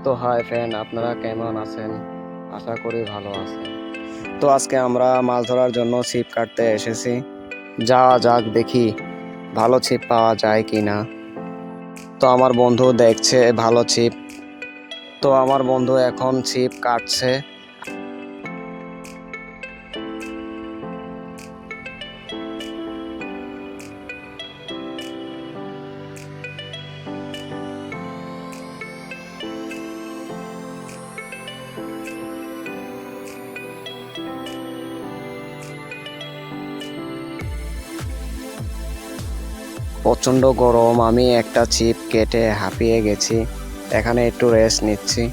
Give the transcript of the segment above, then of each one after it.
তো hi friend, আপনারা কেমন আছেন? আশা করি ভালো আছেন। তো আজকে আমরা মাছ ধরার জন্য ছিপ কাটতে এসেছি। যাওয়া যাক, দেখি ভালো ছিপ পাওয়া যায় কি না। তো আমার বন্ধু দেখছে ভালো ছিপ। তো আমার বন্ধু এখন ছিপ কাটছে। প্রচণ্ড গরম, আমি একটা ছিপ কেটে হাঁপিয়ে গেছি। এখানে একটু রেস্ট নিচ্ছি।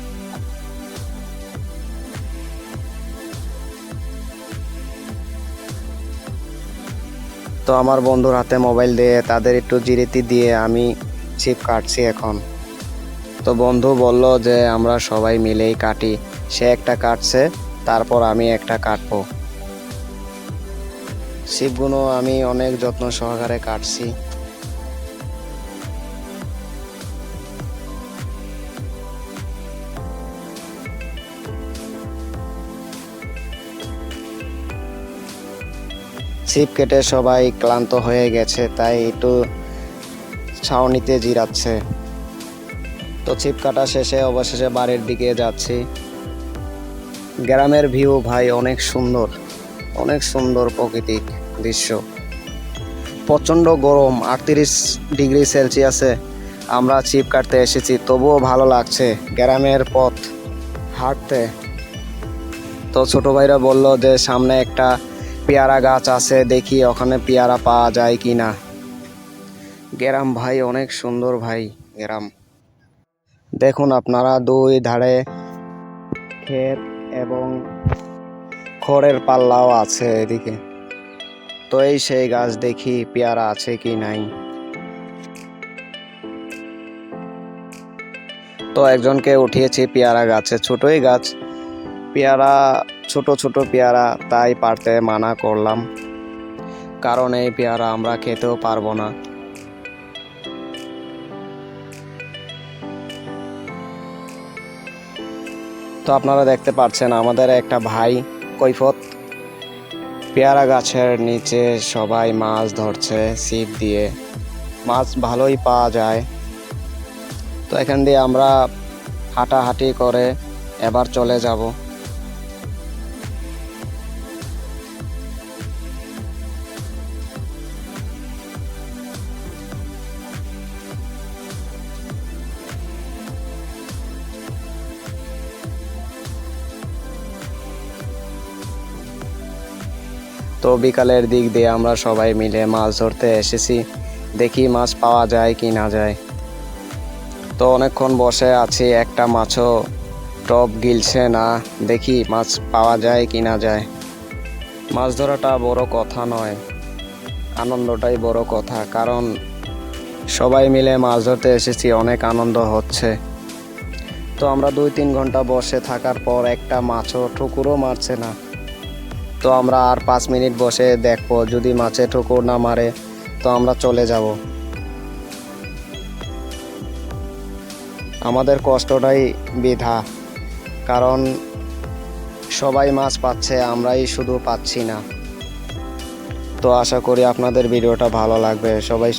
তো আমার বন্ধুর হাতে মোবাইল দিয়ে তাদের একটু জিরিতি দিয়ে আমি ছিপ কাটছি এখন। তো বন্ধু বলল যে আমরা সবাই মিলেই কাটি। সে একটা কাটছে, তারপর আমি একটা কাটবো। ছিপগুলো আমি অনেক যত্ন সহকারে কাটছি। ছিপ কেটে সবাই ক্লান্ত হয়ে গেছে, তাই একটু ছাউনিতে জিরাচ্ছে। তো ছিপ কাটা শেষে অবশেষে বাড়ির দিকে যাচ্ছি। গ্রামের ভিউ ভাই অনেক সুন্দর, অনেক সুন্দর প্রাকৃতিক দৃশ্য। প্রচণ্ড গরম, 38 ডিগ্রি সেলসিয়াসে আমরা ছিপ কাটতে এসেছি, তবুও ভালো লাগছে গ্রামের পথ হাঁটতে। তো ছোট ভাইরা বলল যে সামনে একটা পেয়ারা গাছ আছে, দেখি ওখানে পেয়ারা পাওয়া যায় কি না। গ্রাম ভাই অনেক সুন্দর ভাই, গ্রাম। দেখুন আপনারা, দুই ধারে ক্ষেত এবং খড়ের পাল্লাও আছে এদিকে। তো এই সেই গাছ, দেখি পেয়ারা আছে কি নাই। তো একজনকে উঠিয়েছি পেয়ারা গাছে, ছোটই গাছ, পেয়ারা ছোট ছোট পেয়ারা, তাই পারতে মানা করলাম, কারণ এই পেয়ারা আমরা খেতেও পারবো না। তো আপনারা দেখতে পাচ্ছেন আমাদের একটা ভাই কৈফত পেয়ারা গাছের নিচে সবাই মাছ ধরছে ছিপ দিয়ে। মাছ ভালোই পাওয়া যায়। তো এখান দিয়ে আমরা হাঁটাহাঁটি করে এবার চলে যাব। তো বিকালের দিক দিয়ে আমরা সবাই মিলে মাছ ধরতে এসেছি, দেখি মাছ পাওয়া যায় কি না যায়। তো অনেকক্ষণ বসে আছি, একটা মাছও টপ গিলছে না, দেখি মাছ পাওয়া যায় কি না যায়। মাছ ধরাটা বড় কথা নয়, আনন্দটাই বড় কথা, কারণ সবাই মিলে মাছ ধরতে এসেছি, অনেক আনন্দ হচ্ছে। তো আমরা 2-3 ঘন্টা বসে থাকার পর একটা মাছও ঠুকুরও মারছে না। তো আমরা আর 5 মিনিট বসে দেখবো, যদি মাছে ঠুকুর না মারে তো আমরা চলে যাব। আমাদের কষ্টটাই বৃথা, কারণ সবাই মাছ পাচ্ছে, আমরাই শুধু পাচ্ছি না। তো আশা করি আপনাদের ভিডিওটা ভালো লাগবে। সবাই